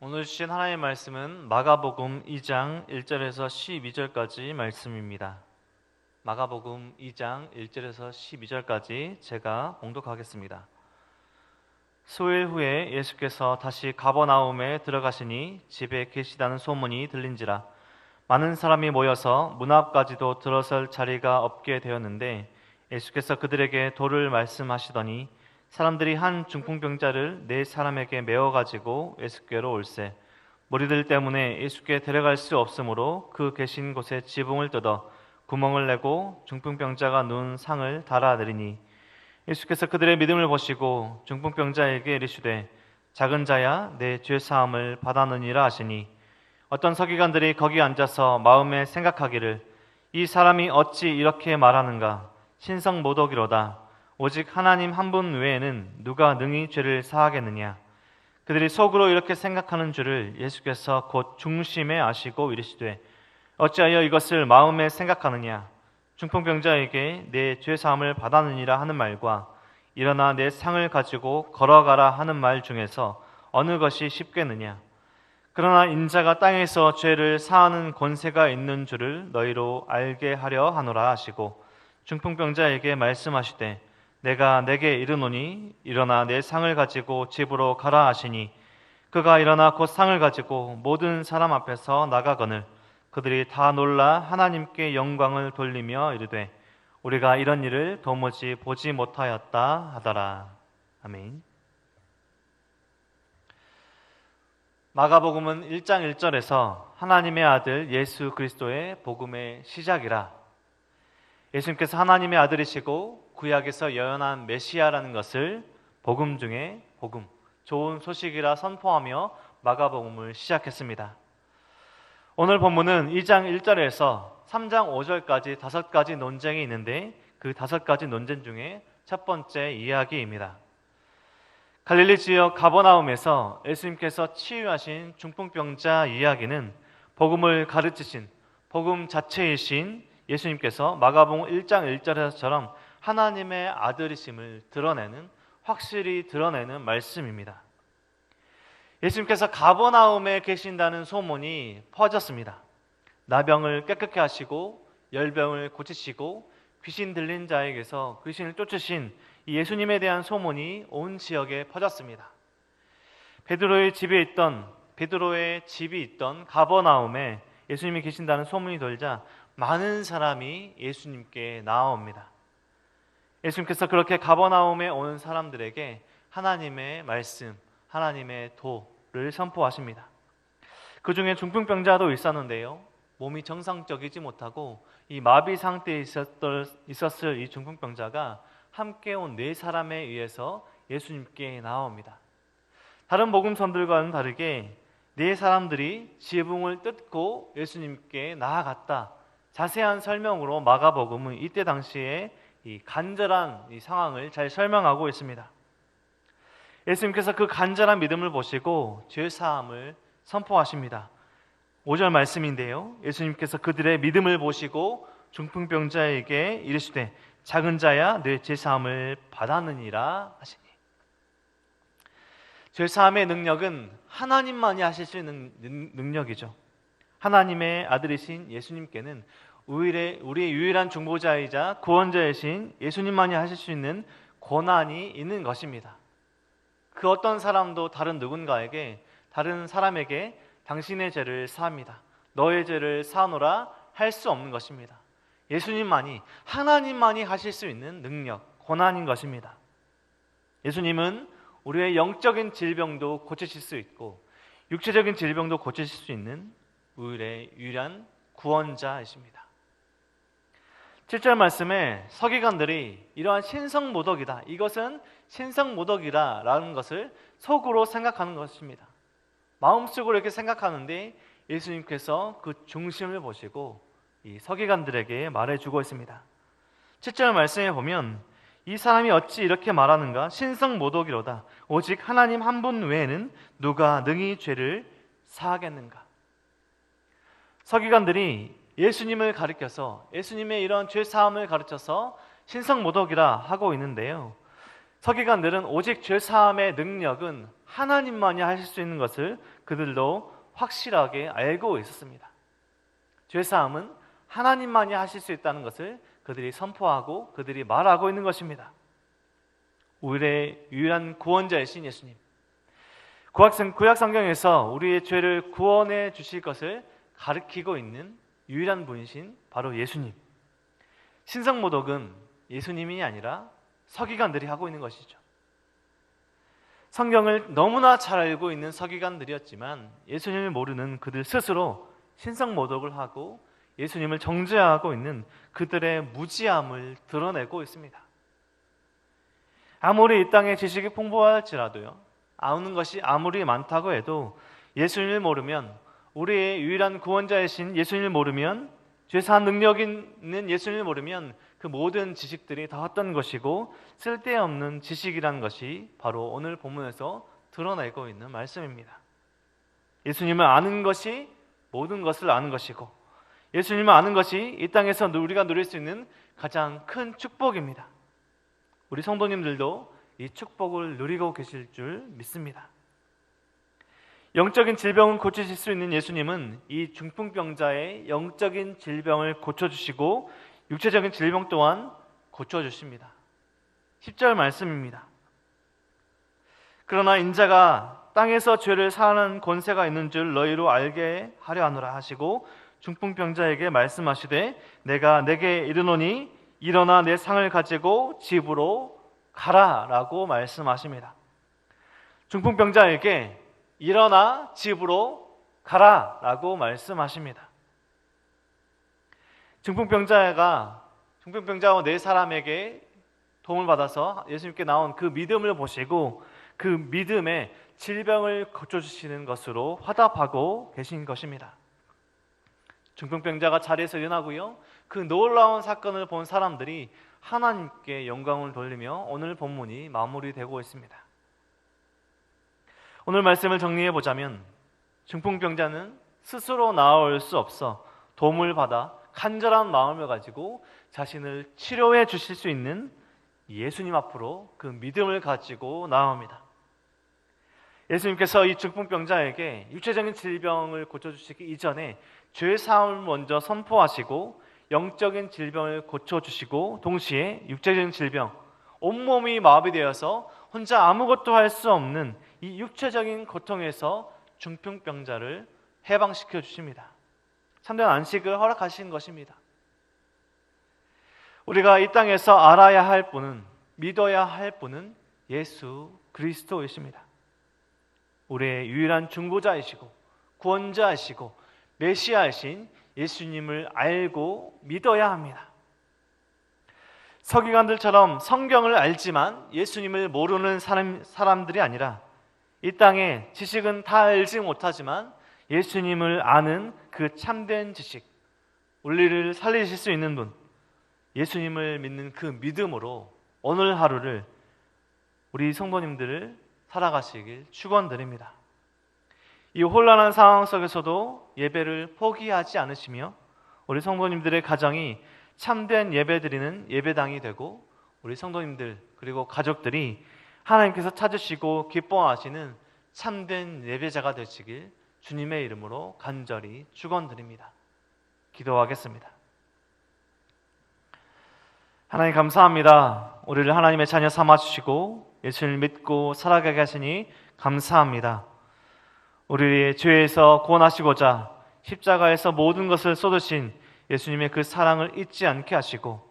오늘 주신 하나님의 말씀은 마가복음 2장 1절에서 12절까지 말씀입니다. 마가복음 2장 1절에서 12절까지 제가 봉독하겠습니다. 수일 후에 예수께서 다시 가버나움에 들어가시니 집에 계시다는 소문이 들린지라 많은 사람이 모여서 문 앞까지도 들어설 자리가 없게 되었는데 예수께서 그들에게 도를 말씀하시더니 사람들이 한 중풍병자를 네 사람에게 메어가지고 예수께로 올세 무리들 때문에 예수께 데려갈 수 없으므로 그 계신 곳에 지붕을 뜯어 구멍을 내고 중풍병자가 누운 상을 달아내리니 예수께서 그들의 믿음을 보시고 중풍병자에게 이르시되 작은 자야 내 죄사함을 받았느니라 하시니 어떤 서기관들이 거기 앉아서 마음에 생각하기를 이 사람이 어찌 이렇게 말하는가 신성모독이로다 오직 하나님 한 분 외에는 누가 능히 죄를 사하겠느냐. 그들이 속으로 이렇게 생각하는 줄을 예수께서 곧 중심에 아시고 이르시되 어찌하여 이것을 마음에 생각하느냐. 중풍병자에게 내 죄사함을 받았느니라 하는 말과 일어나 내 상을 가지고 걸어가라 하는 말 중에서 어느 것이 쉽겠느냐. 그러나 인자가 땅에서 죄를 사하는 권세가 있는 줄을 너희로 알게 하려 하노라 하시고 중풍병자에게 말씀하시되 내가 내게 이르노니 일어나 내 상을 가지고 집으로 가라 하시니 그가 일어나 곧 상을 가지고 모든 사람 앞에서 나가거늘 그들이 다 놀라 하나님께 영광을 돌리며 이르되 우리가 이런 일을 도무지 보지 못하였다 하더라. 아멘. 마가복음은 1장 1절에서 하나님의 아들 예수 그리스도의 복음의 시작이라 예수님께서 하나님의 아들이시고 구약에서 예언한 메시아라는 것을 복음 중에 복음, 좋은 소식이라 선포하며 마가복음을 시작했습니다. 오늘 본문은 2장 1절에서 3장 5절까지 5가지 논쟁이 있는데 그 5가지 논쟁 중에 첫 번째 이야기입니다. 갈릴리 지역 가버나움에서 예수님께서 치유하신 중풍병자 이야기는 복음을 가르치신 복음 자체이신 예수님께서 마가복음 1장 1절에서처럼 하나님의 아들이심을 드러내는 확실히 드러내는 말씀입니다. 예수님께서 가버나움에 계신다는 소문이 퍼졌습니다. 나병을 깨끗게 하시고 열병을 고치시고 귀신 들린 자에게서 귀신을 쫓으신 이 예수님에 대한 소문이 온 지역에 퍼졌습니다. 베드로의 집이 있던 가버나움에 예수님이 계신다는 소문이 돌자 많은 사람이 예수님께 나아옵니다. 예수님께서 그렇게 가버나움에 오는 사람들에게 하나님의 말씀, 하나님의 도를 선포하십니다. 그 중에 중풍병자도 있었는데요. 몸이 정상적이지 못하고 이 마비 상태에 있었을 이 중풍병자가 함께 온 네 사람에 의해서 예수님께 나옵니다. 다른 복음서들과는 다르게 네 사람들이 지붕을 뜯고 예수님께 나아갔다. 자세한 설명으로 마가복음은 이때 당시에 이 간절한 이 상황을 잘 설명하고 있습니다. 예수님께서 그 간절한 믿음을 보시고 죄 사함을 선포하십니다. 5절 말씀인데요. 예수님께서 그들의 믿음을 보시고 중풍병자에게 이르시되 작은 자야 내 죄 사함을 받았느니라 하시니 죄 사함의 능력은 하나님만이 하실 수 있는 능력이죠. 하나님의 아들이신 예수님께는 우리의 유일한 중보자이자 구원자이신 예수님만이 하실 수 있는 권한이 있는 것입니다. 그 어떤 사람도 다른 누군가에게 다른 사람에게 당신의 죄를 사합니다. 너의 죄를 사노라 할 수 없는 것입니다. 예수님만이 하나님만이 하실 수 있는 능력, 권한인 것입니다. 예수님은 우리의 영적인 질병도 고치실 수 있고 육체적인 질병도 고치실 수 있는 우리의 유일한 구원자이십니다. 7절 말씀에 서기관들이 이러한 신성모독이다. 이것은 신성모독이다 라는 것을 속으로 생각하는 것입니다. 마음속으로 이렇게 생각하는데 예수님께서 그 중심을 보시고 이 서기관들에게 말해주고 있습니다. 7절 말씀에 보면 이 사람이 어찌 이렇게 말하는가 신성모독이로다. 오직 하나님 한 분 외에는 누가 능히 죄를 사하겠는가. 서기관들이 예수님을 가리켜서 예수님의 이런 죄 사함을 가르쳐서 신성모독이라 하고 있는데요. 서기관들은 오직 죄사함의 능력은 하나님만이 하실 수 있는 것을 그들도 확실하게 알고 있었습니다. 죄사함은 하나님만이 하실 수 있다는 것을 그들이 선포하고 그들이 말하고 있는 것입니다. 우리의 유일한 구원자이신 예수님, 구약 성경에서 우리의 죄를 구원해 주실 것을 가리키고 있는 유일한 분이신 바로 예수님. 신성모독은 예수님이 아니라 서기관들이 하고 있는 것이죠. 성경을 너무나 잘 알고 있는 서기관들이었지만 예수님을 모르는 그들 스스로 신성모독을 하고 예수님을 정죄하고 있는 그들의 무지함을 드러내고 있습니다. 아무리 이 땅에 지식이 풍부할지라도요, 아는 것이 아무리 많다고 해도 예수님을 모르면, 우리의 유일한 구원자이신 예수님을 모르면, 죄사한 능력이 있는 예수님을 모르면 그 모든 지식들이 다 헛된 것이고 쓸데없는 지식이라는 것이 바로 오늘 본문에서 드러내고 있는 말씀입니다. 예수님을 아는 것이 모든 것을 아는 것이고, 예수님을 아는 것이 이 땅에서 우리가 누릴 수 있는 가장 큰 축복입니다. 우리 성도님들도 이 축복을 누리고 계실 줄 믿습니다. 영적인 질병을 고치실 수 있는 예수님은 이 중풍병자의 영적인 질병을 고쳐주시고 육체적인 질병 또한 고쳐주십니다. 10절 말씀입니다. 그러나 인자가 땅에서 죄를 사하는 권세가 있는 줄 너희로 알게 하려 하노라 하시고 중풍병자에게 말씀하시되 내가 내게 이르노니 일어나 내 상을 가지고 집으로 가라 라고 말씀하십니다. 중풍병자에게 일어나 집으로 가라 라고 말씀하십니다. 중풍병자와 네 사람에게 도움을 받아서 예수님께 나온 그 믿음을 보시고 그 믿음에 질병을 고쳐주시는 것으로 화답하고 계신 것입니다. 중풍병자가 자리에서 일어나고요, 그 놀라운 사건을 본 사람들이 하나님께 영광을 돌리며 오늘 본문이 마무리되고 있습니다. 오늘 말씀을 정리해 보자면 중풍병자는 스스로 나아올 수 없어 도움을 받아 간절한 마음을 가지고 자신을 치료해 주실 수 있는 예수님 앞으로 그 믿음을 가지고 나옵니다. 예수님께서 이 중풍병자에게 육체적인 질병을 고쳐주시기 이전에 죄사함을 먼저 선포하시고 영적인 질병을 고쳐주시고 동시에 육체적인 질병, 온몸이 마비되어서 혼자 아무것도 할 수 없는 이 육체적인 고통에서 중풍병자를 해방시켜 주십니다. 참된 안식을 허락하신 것입니다. 우리가 이 땅에서 알아야 할 분은, 믿어야 할 분은 예수 그리스도이십니다. 우리의 유일한 중보자이시고 구원자이시고 메시아이신 예수님을 알고 믿어야 합니다. 서기관들처럼 성경을 알지만 예수님을 모르는 사람들이 아니라 이 땅에 지식은 다 알지 못하지만 예수님을 아는 그 참된 지식, 우리를 살리실 수 있는 분, 예수님을 믿는 그 믿음으로 오늘 하루를 우리 성도님들을 살아가시길 축원드립니다. 이 혼란한 상황 속에서도 예배를 포기하지 않으시며 우리 성도님들의 가정이 참된 예배드리는 예배당이 되고 우리 성도님들 그리고 가족들이 하나님께서 찾으시고 기뻐하시는 참된 예배자가 되시길 주님의 이름으로 간절히 축원드립니다. 기도하겠습니다. 하나님 감사합니다. 우리를 하나님의 자녀 삼아주시고 예수님을 믿고 살아가게 하시니 감사합니다. 우리의 죄에서 구원하시고자 십자가에서 모든 것을 쏟으신 예수님의 그 사랑을 잊지 않게 하시고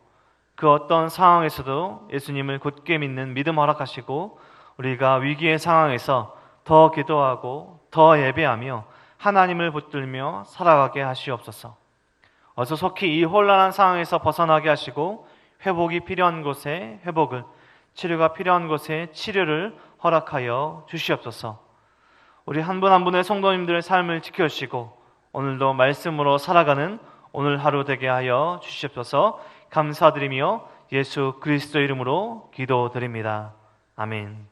그 어떤 상황에서도 예수님을 굳게 믿는 믿음 허락하시고 우리가 위기의 상황에서 더 기도하고 더 예배하며 하나님을 붙들며 살아가게 하시옵소서. 어서 속히 이 혼란한 상황에서 벗어나게 하시고 회복이 필요한 곳에 회복을, 치료가 필요한 곳에 치료를 허락하여 주시옵소서. 우리 한 분 한 분의 성도님들의 삶을 지켜주시고 오늘도 말씀으로 살아가는 오늘 하루 되게 하여 주시옵소서. 감사드리며 예수 그리스도 이름으로 기도드립니다. 아멘.